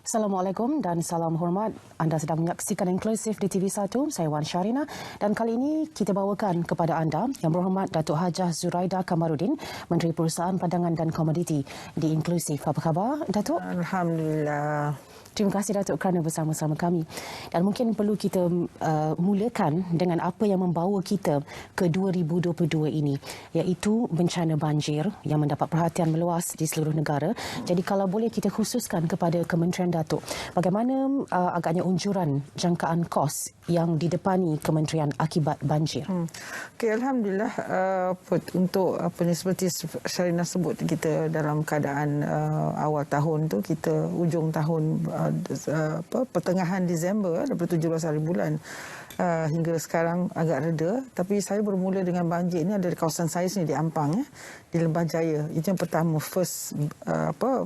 Assalamualaikum dan salam hormat. Anda sedang menyaksikan Inklusif di TV1. Saya Wan Syarina dan kali ini kita bawakan kepada anda Yang Berhormat Datuk Hajah Zuraida Kamarudin, Menteri Perusahaan Padangan dan Komoditi di Inklusif. Apa khabar, Datuk? Alhamdulillah. Terima kasih, Datuk, kerana bersama-sama kami. Dan mungkin perlu kita mulakan dengan apa yang membawa kita ke 2022 ini, iaitu bencana banjir yang mendapat perhatian meluas di seluruh negara. Jadi kalau boleh kita khususkan kepada Kementerian Datuk, bagaimana agaknya unjuran jangkaan kos yang didepani Kementerian akibat banjir? Okay, Alhamdulillah, untuk seperti Syarina sebut, kita dalam keadaan awal tahun tu, kita ujung tahun pertengahan Disember, daripada 17 hari bulan hingga sekarang agak reda. Tapi saya bermula dengan banjir ini ada di kawasan saya sini di Ampang, di Lembah Jaya. Itu yang pertama, first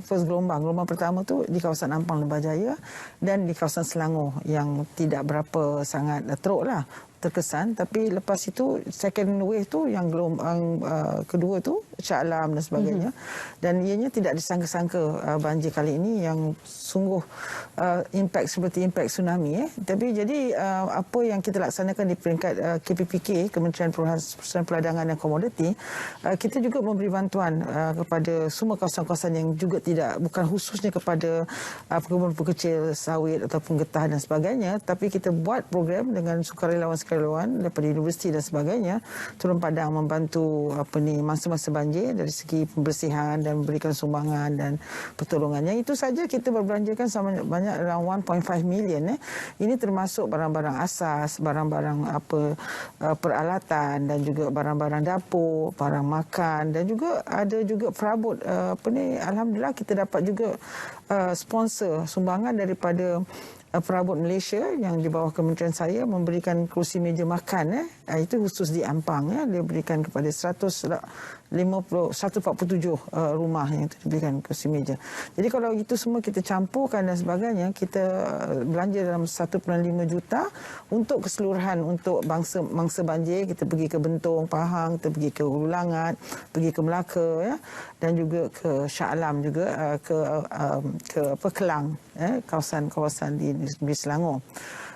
gelombang pertama tu di kawasan Ampang, Lembah Jaya, dan di kawasan Selangor yang tidak berapa sangat teruk lah, terkesan. Tapi lepas itu second wave tu, yang gelombang kedua tu, Shah Alam dan sebagainya. Dan ianya tidak disangka-sangka banjir kali ini yang sungguh impact seperti impact tsunami. Tapi jadi apa yang kita laksanakan di peringkat KPPK, Kementerian Perusahaan Peladangan dan Komoditi, kita juga memberi bantuan kepada semua kawasan-kawasan yang juga bukan khususnya kepada perkebunan kecil, sawit ataupun getah dan sebagainya, tapi kita buat program dengan sukarelawan daripada universiti dan sebagainya, turun padang membantu masa-masa banjir dari segi pembersihan dan memberikan sumbangan dan pertolongannya. Itu saja kita berbelanjakan sama banyak around 1.5 million. Ini termasuk barang-barang asas, barang-barang peralatan dan juga barang-barang dapur, barang makan, dan juga ada juga perabot. Alhamdulillah kita dapat juga sponsor sumbangan daripada perabot Malaysia yang di bawah kementerian saya, memberikan kerusi meja makan. Itu khusus di Ampang. Dia berikan kepada 147 rumah yang diberikan kerusi meja. Jadi kalau itu semua kita campurkan dan sebagainya, kita belanja dalam 1.5 juta untuk keseluruhan, untuk mangsa banjir. Kita pergi ke Bentong, Pahang, kita pergi ke Ulangat, pergi ke Melaka, dan juga ke Shah Alam, juga ke Kelang, kawasan-kawasan di Selangor.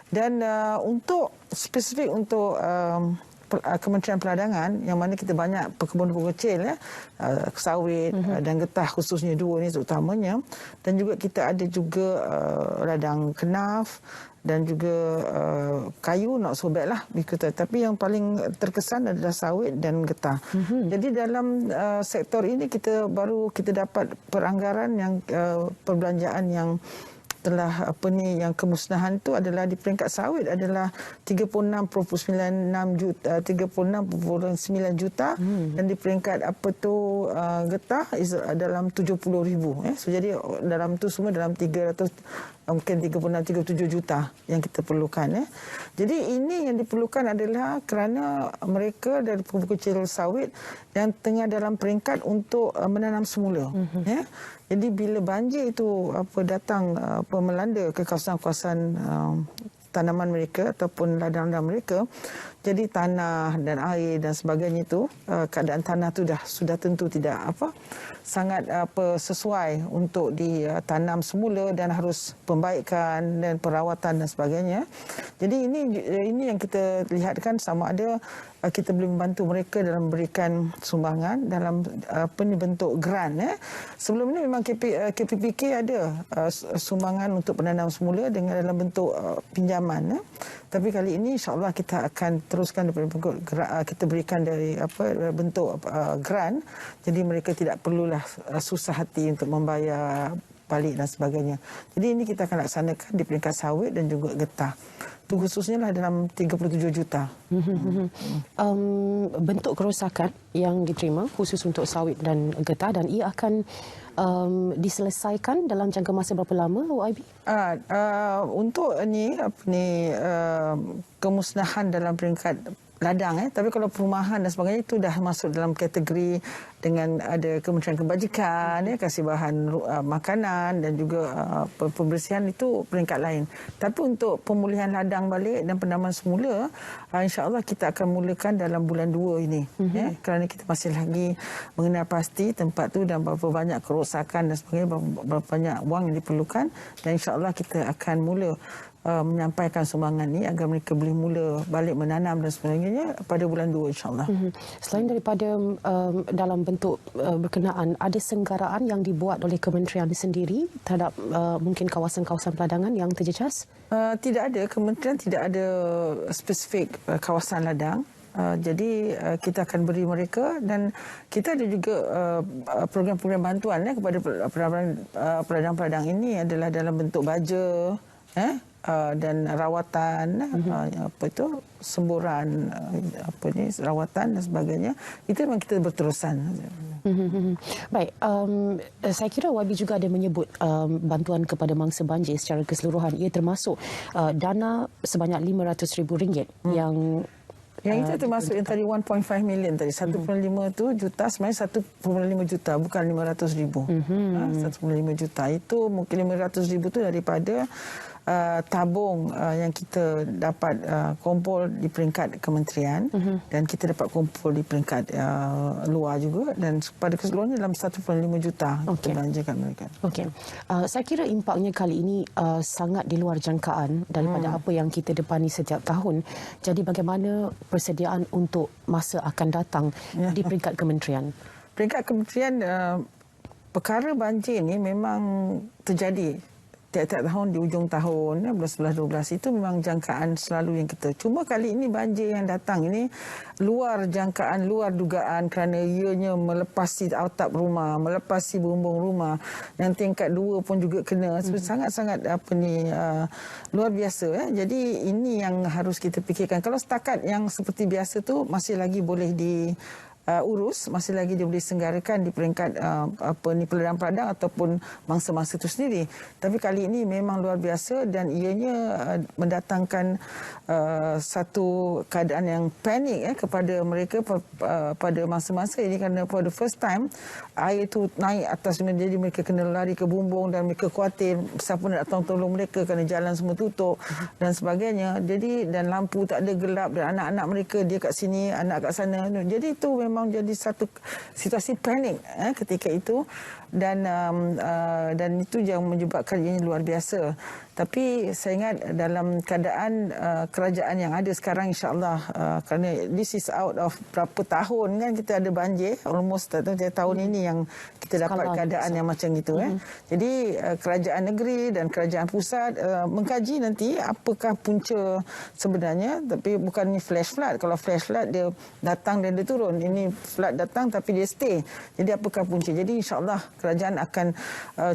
Dan untuk spesifik untuk Kementerian Peladangan, yang mana kita banyak perkebunan kecil, sawit dan getah, khususnya dua ni terutamanya, dan juga kita ada juga ladang kenaf dan juga kayu, not so bad lah. Tapi yang paling terkesan adalah sawit dan getah. Jadi dalam sektor ini kita dapat peranggaran yang perbelanjaan yang telah yang kemusnahan itu adalah di peringkat sawit adalah 36.9 juta, dan di peringkat getah dalam 70,000. So jadi dalam tu semua dalam 300, mungkin 36-37 juta yang kita perlukan. Jadi ini yang diperlukan adalah kerana mereka dari perkebunan kecil sawit yang tengah dalam peringkat untuk menanam semula. Jadi bila banjir itu datang melanda ke kawasan-kawasan tanaman mereka ataupun ladang-ladang mereka, jadi tanah dan air dan sebagainya itu, keadaan tanah itu sudah tentu tidak sangat sesuai untuk ditanam semula dan harus pembaikan dan perawatan dan sebagainya. Jadi ini yang kita lihatkan, sama ada kita boleh membantu mereka dalam memberikan sumbangan dalam bentuk grant. Sebelum ini memang KPPK ada sumbangan untuk penanam semula dengan dalam bentuk pinjaman. Tapi kali ini insya-Allah kita akan teruskan daripada bentuk kita berikan dari bentuk grant. Jadi mereka tidak perlulah susah hati untuk membayar balik dan sebagainya. Jadi ini kita akan laksanakan di peringkat sawit dan juga getah. Itu khususnya lah dalam 37 juta. Bentuk kerosakan yang diterima khusus untuk sawit dan getah, dan ia akan diselesaikan dalam jangka masa berapa lama, OIB? Untuk kemusnahan dalam peringkat ladang, tapi kalau perumahan dan sebagainya itu dah masuk dalam kategori dengan ada Kementerian Kebajikan, kasih bahan makanan dan juga pembersihan itu peringkat lain. Tapi untuk pemulihan ladang balik dan penanaman semula, insya-Allah kita akan mulakan dalam bulan 2 ini. Kerana kita masih lagi mengenal pasti tempat tu dan berapa banyak kerosakan dan sebagainya, berapa banyak wang yang diperlukan, dan insya-Allah kita akan mula menyampaikan sumbangan ni agar mereka boleh mula balik menanam dan sebagainya pada bulan 2 insya-Allah. Selain daripada dalam bentuk berkenaan, ada senggaraan yang dibuat oleh kementerian sendiri terhadap mungkin kawasan-kawasan peladangan yang terjejas? Tidak ada, kementerian tidak ada spesifik kawasan ladang. Jadi kita akan beri mereka, dan kita ada juga program-program bantuan kepada peladang-peladang ini adalah dalam bentuk baja, dan rawatan, semburan, rawatan dan sebagainya. Itu memang kita berterusan. Baik, saya kira YB juga ada menyebut bantuan kepada mangsa banjir secara keseluruhan. Ia termasuk dana sebanyak RM500,000 yang itu termasuk yang tadi 1.5 million tadi. 1.5 tu juta, sebenarnya 1.5 juta, bukan 500,000. 1.5 juta itu mungkin 500,000 tu daripada tabung yang kita dapat kumpul di peringkat kementerian, dan kita dapat kumpul di peringkat luar juga, dan pada keseluruhannya dalam 1.5 juta kita belanjakan mereka. Okey. Saya kira impaknya kali ini sangat di luar jangkaan daripada apa yang kita depani setiap tahun. Jadi bagaimana persediaan untuk masa akan datang di peringkat kementerian? Peringkat kementerian, perkara banjir ni memang terjadi tiap-tiap tahun di ujung tahun, bulan 11-12 itu memang jangkaan selalu yang kita. Cuma kali ini banjir yang datang ini luar jangkaan, luar dugaan, kerana ianya melepasi atap rumah, melepasi bumbung rumah, yang tingkat 2 pun juga kena. Sangat-sangat luar biasa. Jadi ini yang harus kita fikirkan. Kalau setakat yang seperti biasa tu masih lagi boleh urus, masih lagi dia boleh senggarakan di peringkat peladang-peladang ataupun mangsa-mangsa itu sendiri. Tapi kali ini memang luar biasa, dan ianya mendatangkan satu keadaan yang panik kepada mereka pada masa-masa ini, kerana for the first time air itu naik atas, jadi mereka kena lari ke bumbung dan mereka khawatir siapa nak datang tolong mereka kerana jalan semua tutup dan sebagainya. Jadi dan lampu tak ada, gelap, dan anak-anak mereka dia kat sini, anak kat sana. Jadi itu memang jadi satu situasi panik ketika itu, dan itu yang menyebabkan ini luar biasa. Tapi saya ingat dalam keadaan kerajaan yang ada sekarang, insya-Allah, kerana this is out of berapa tahun kan kita ada banjir, almost tahun ini yang kita dapat keadaan yang macam gitu. Jadi kerajaan negeri dan kerajaan pusat mengkaji nanti apakah punca sebenarnya. Tapi bukan ni flash flood. Kalau flash flood dia datang dan dia turun, ini flood datang tapi dia stay. Jadi apakah punca? Jadi insya-Allah kerajaan akan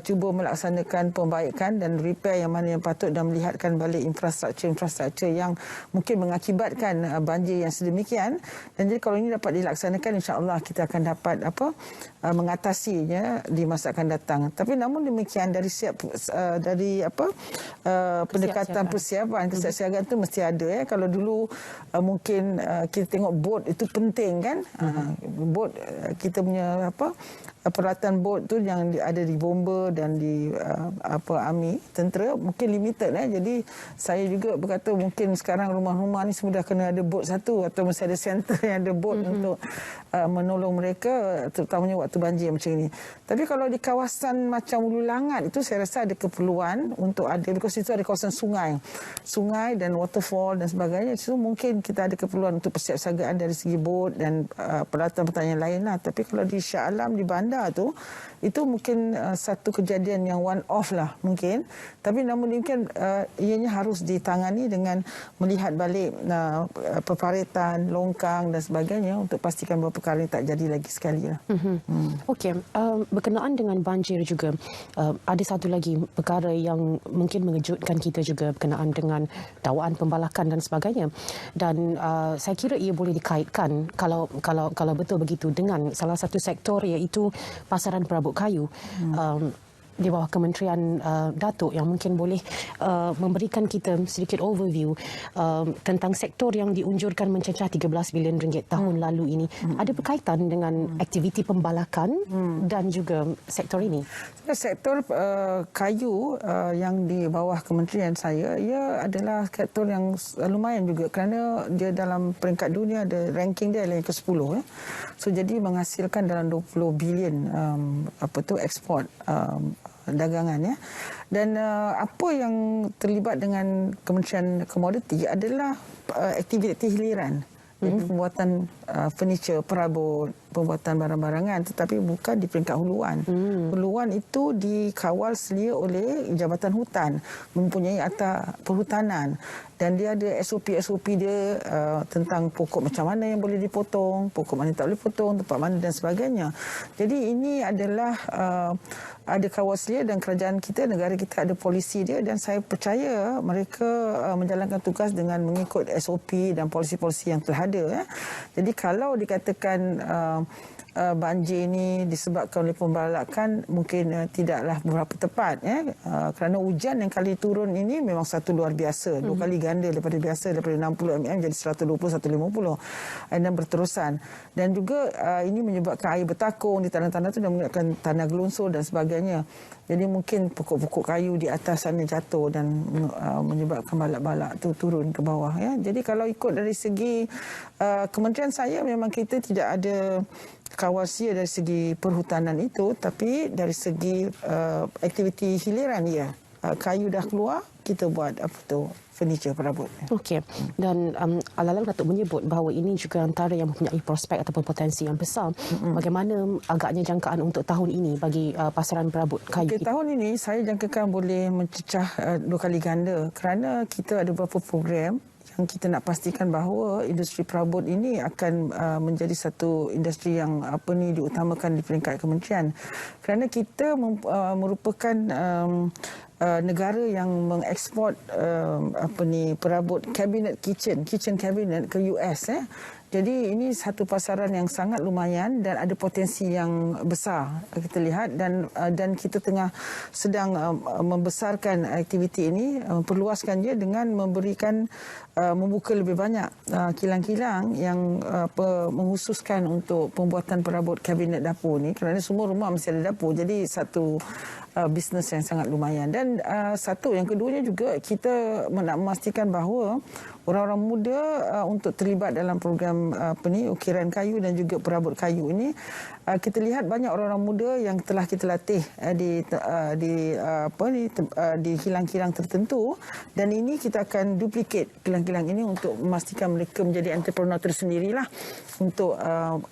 cuba melaksanakan pembaikan dan repair yang mana yang patut, dan melihatkan balik infrastruktur yang mungkin mengakibatkan banjir yang sedemikian. Dan jadi kalau ini dapat dilaksanakan, insya-Allah kita akan dapat mengatasinya di masa akan datang. Tapi namun demikian dari pendekatan persiapan kesiapsiagaan itu mesti ada. Kalau dulu mungkin kita tengok bot itu penting kan, bot kita punya peralatan bot tu yang ada di bomber dan di army tentera mungkin limited. Jadi saya juga berkata mungkin sekarang rumah-rumah ni semua dah kena ada bot satu, atau mesti ada center yang ada bot untuk menolong mereka, terutamanya waktu banjir macam ini. Tapi kalau di kawasan macam Ulu Langat itu saya rasa ada keperluan untuk ada, because itu ada kawasan sungai dan waterfall dan sebagainya. So mungkin kita ada keperluan untuk persiapsiagaan dari segi bot dan peralatan pertanian lain lah. Tapi kalau di Shah Alam, di bandar tu, itu mungkin satu kejadian yang one off lah mungkin. Tapi namun demikian ianya harus ditangani dengan melihat balik peparitan, longkang dan sebagainya untuk pastikan bahawa perkara ini tak jadi lagi sekali lah. Okey, berkenaan dengan banjir juga, ada satu lagi perkara yang mungkin mengejutkan kita juga berkenaan dengan dakwaan pembalakan dan sebagainya. Dan saya kira ia boleh dikaitkan kalau betul begitu dengan salah satu sektor, iaitu pasaran perabot kayu. di bawah Kementerian Datuk yang mungkin boleh memberikan kita sedikit overview tentang sektor yang diunjurkan mencecah 13 bilion ringgit tahun lalu ini. Ada berkaitan dengan aktiviti pembalakan dan juga sektor ini? Sektor kayu yang di bawah kementerian saya, ia adalah sektor yang lumayan juga kerana dia dalam peringkat dunia, ada ranking dia yang ke-10. So jadi menghasilkan dalam 20 bilion ekspor dagangan ya. Dan apa yang terlibat dengan Kementerian Komoditi adalah aktiviti hiliran. Pembuatan furniture, perabot, pembuatan barang-barangan, tetapi bukan di peringkat huluan. Huluan itu dikawal selia oleh Jabatan Hutan, mempunyai akta perhutanan, dan dia ada SOP dia tentang pokok macam mana yang boleh dipotong, pokok mana tak boleh potong, tempat mana dan sebagainya. Jadi ini adalah ada kawal selia, dan kerajaan kita, negara kita ada polisi dia, dan saya percaya mereka menjalankan tugas dengan mengikut SOP dan polisi-polisi yang telah ada. Ya. Jadi kalau dikatakan banjir ini disebabkan oleh pembalakan, mungkin tidaklah berapa tepat ya, kerana hujan yang kali turun ini memang satu luar biasa, 2 kali ganda daripada biasa, daripada 60 mm jadi 120-150 dan berterusan, dan juga ini menyebabkan air bertakung di tanah-tanah itu dan menyebabkan tanah gelunsur dan sebagainya. Jadi mungkin pokok-pokok kayu di atas sana jatuh dan menyebabkan balak-balak itu turun ke bawah ya. Jadi kalau ikut dari segi kementerian saya, memang kita tidak ada kawasia dari segi perhutanan itu, tapi dari segi aktiviti hiliran ya. Kayu dah keluar, kita buat furniture perabot. Okey. Dan Al-Alam Datuk menyebut bahawa ini juga antara yang mempunyai prospek ataupun potensi yang besar. Bagaimana agaknya jangkaan untuk tahun ini bagi pasaran perabot kayu? Tahun ini saya jangkakan boleh mencecah 2 kali ganda, kerana kita ada beberapa program yang kita nak pastikan bahawa industri perabot ini akan menjadi satu industri yang diutamakan di peringkat kementerian, kerana kita merupakan negara yang mengeksport perabot kitchen cabinet ke US ya. Jadi ini satu pasaran yang sangat lumayan dan ada potensi yang besar kita lihat, dan kita tengah sedang membesarkan aktiviti ini, perluaskan dia dengan memberikan membuka lebih banyak kilang-kilang yang menghususkan untuk pembuatan perabot kabinet dapur ni, kerana semua rumah mesti ada dapur. Jadi satu bisnes yang sangat lumayan. Dan satu yang keduanya juga, kita nak memastikan bahawa orang-orang muda untuk terlibat dalam program ukiran kayu dan juga perabot kayu ini, kita lihat banyak orang-orang muda yang telah kita latih di kilang-kilang tertentu, dan ini kita akan duplicate kilang-kilang ini untuk memastikan mereka menjadi entrepreneur tersendirilah untuk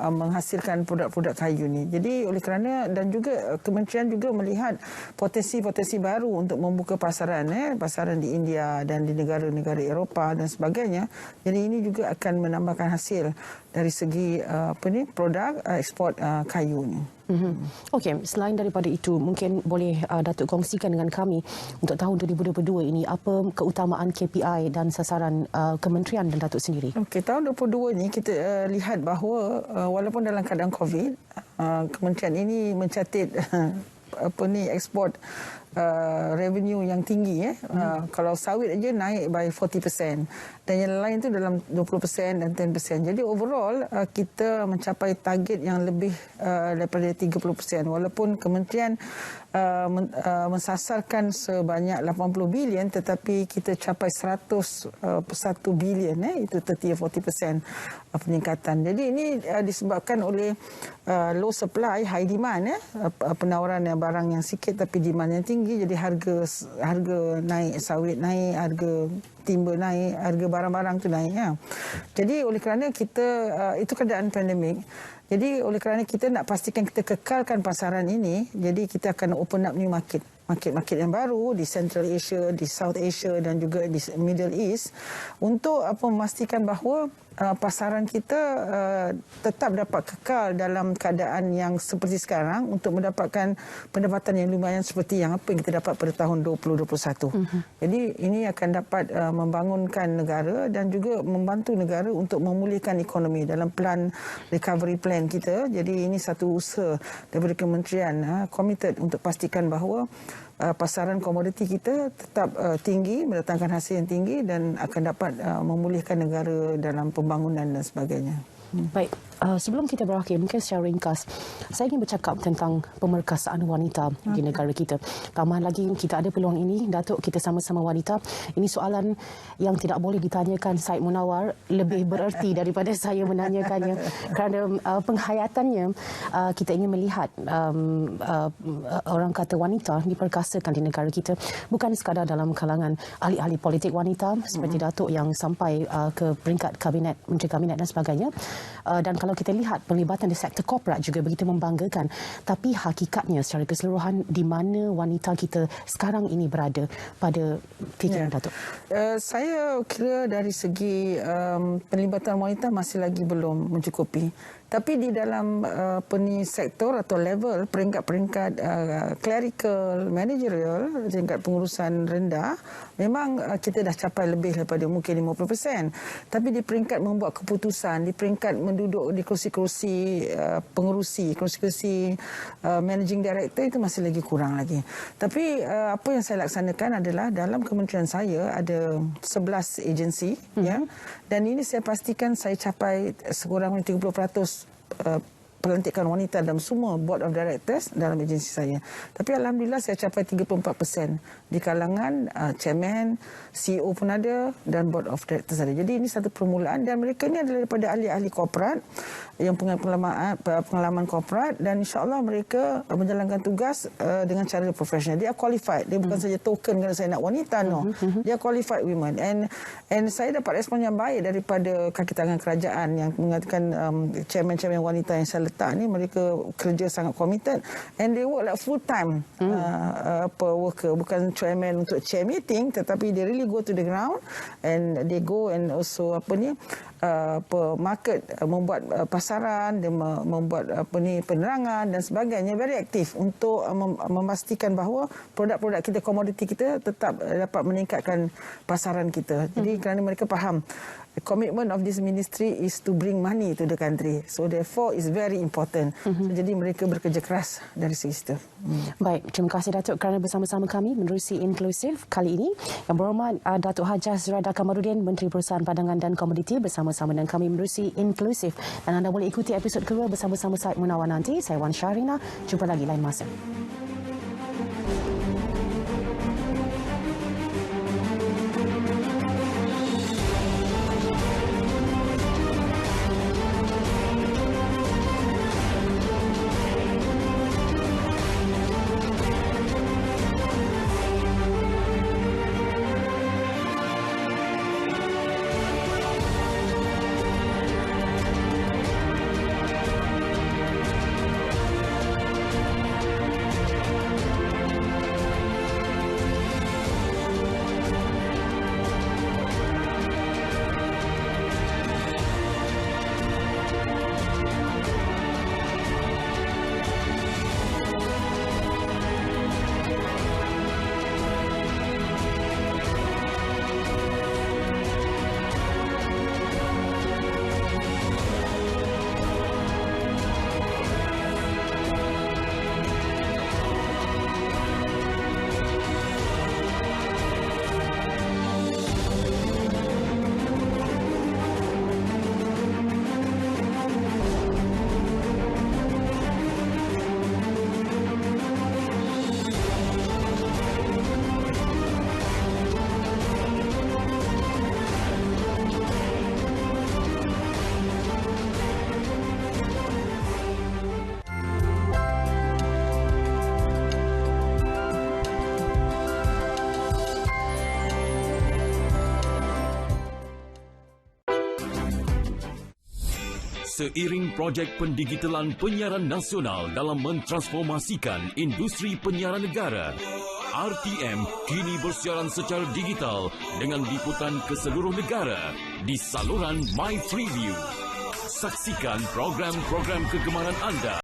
menghasilkan produk-produk kayu ini. Jadi oleh kerana, dan juga kementerian juga melihat potensi-potensi baru untuk membuka pasaran di India dan di negara-negara Eropah dan sebagainya. Jadi ini juga akan menambahkan hasil dari segi produk ekspor kayu ni. Okey, selain daripada itu, mungkin boleh Datuk kongsikan dengan kami untuk tahun 2022 ini apa keutamaan KPI dan sasaran kementerian dan Datuk sendiri? Okey, tahun 2022 ni kita lihat bahawa walaupun dalam keadaan COVID, kementerian ini mencatat ekspor revenue yang tinggi kalau sawit aja naik by 40%, dan yang lain tu dalam 20% dan 10%. Jadi overall kita mencapai target yang lebih daripada 30%, walaupun kementerian mensasarkan sebanyak 80 bilion, tetapi kita capai 101 bilion itu 30-40% peningkatan. Jadi ini disebabkan oleh low supply, high demand penawaran barang yang sikit tapi demand yang tinggi. Jadi harga naik, sawit naik, harga timber naik, harga barang-barang tu naik Jadi oleh kerana kita itu keadaan pandemik. Jadi oleh kerana kita nak pastikan kita kekalkan pasaran ini, jadi kita akan open up new market yang baru di Central Asia, di South Asia dan juga di Middle East, untuk memastikan bahawa pasaran kita tetap dapat kekal dalam keadaan yang seperti sekarang untuk mendapatkan pendapatan yang lumayan seperti yang apa yang kita dapat pada tahun 2021. Jadi ini akan dapat membangunkan negara dan juga membantu negara untuk memulihkan ekonomi dalam plan recovery plan kita. Jadi ini satu usaha daripada kementerian komited untuk pastikan bahawa pasaran komoditi kita tetap tinggi, mendatangkan hasil yang tinggi dan akan dapat memulihkan negara dalam pembangunan dan sebagainya. Baik, sebelum kita berakhir, mungkin secara ringkas, saya ingin bercakap tentang pemerkasaan wanita di negara kita. Tambah lagi, kita ada peluang ini, Datuk, kita sama-sama wanita. Ini soalan yang tidak boleh ditanyakan Syed Munawar, lebih bererti daripada saya menanyakannya. Kerana penghayatannya, kita ingin melihat orang kata wanita diperkasakan di negara kita. Bukan sekadar dalam kalangan ahli-ahli politik wanita, seperti Datuk yang sampai ke peringkat kabinet, menteri kabinet dan sebagainya. Dan kalau kita lihat penglibatan di sektor korporat juga begitu membanggakan, tapi hakikatnya secara keseluruhan di mana wanita kita sekarang ini berada pada fikiran Datuk? Saya kira dari segi penglibatan wanita masih lagi belum mencukupi. Tapi di dalam sektor atau level peringkat-peringkat clerical, managerial, tingkat pengurusan rendah, memang kita dah capai lebih daripada mungkin 50%. Tapi di peringkat membuat keputusan, di peringkat menduduk di kerusi-kerusi pengerusi, kerusi-kerusi managing director itu masih lagi kurang lagi. Tapi apa yang saya laksanakan adalah dalam kementerian saya ada 11 agensi, ya, dan ini saya pastikan saya capai sekurang-kurangnya 30% pelantikan wanita dalam semua board of directors dalam agensi saya. Tapi alhamdulillah saya capai 34% di kalangan chairman, CEO pun ada dan board of directors ada. Jadi ini satu permulaan dan mereka ini adalah daripada ahli-ahli korporat yang punya pengalaman korporat dan insya-Allah mereka menjalankan tugas dengan cara profesional. Dia qualified. Dia bukan saja token kerana saya nak wanita, no. Dia qualified women and saya dapat respon yang baik daripada kaki tangan kerajaan yang mengatakan chairman-chairman wanita yang saya letak ni mereka kerja sangat committed and they work like full time worker, bukan chairman untuk chair meeting tetapi they really go to the ground and they go and also market, membuat pasaran, dia membuat penerangan dan sebagainya, very aktif untuk memastikan bahawa produk-produk kita, komoditi kita tetap dapat meningkatkan pasaran kita. Jadi kerana mereka faham the commitment of this ministry is to bring money to the country. So therefore is very important. So, jadi mereka bekerja keras dari segi itu. Baik, terima kasih Datuk kerana bersama-sama kami menerusi Inklusif kali ini. Yang berhormat Datuk Hajah Zuraida Kamarudin, Menteri Perusahaan Padangan dan Komoditi bersama-sama dengan kami menerusi Inklusif. Dan anda boleh ikuti episod kedua bersama-sama Syed Munawar nanti. Saya Wan Syahrina. Jumpa lagi lain masa. Seiring projek pendigitalan penyiaran nasional dalam mentransformasikan industri penyiaran negara, RTM kini bersiaran secara digital dengan liputan ke seluruh negara di saluran My Freeview. Saksikan program-program kegemaran anda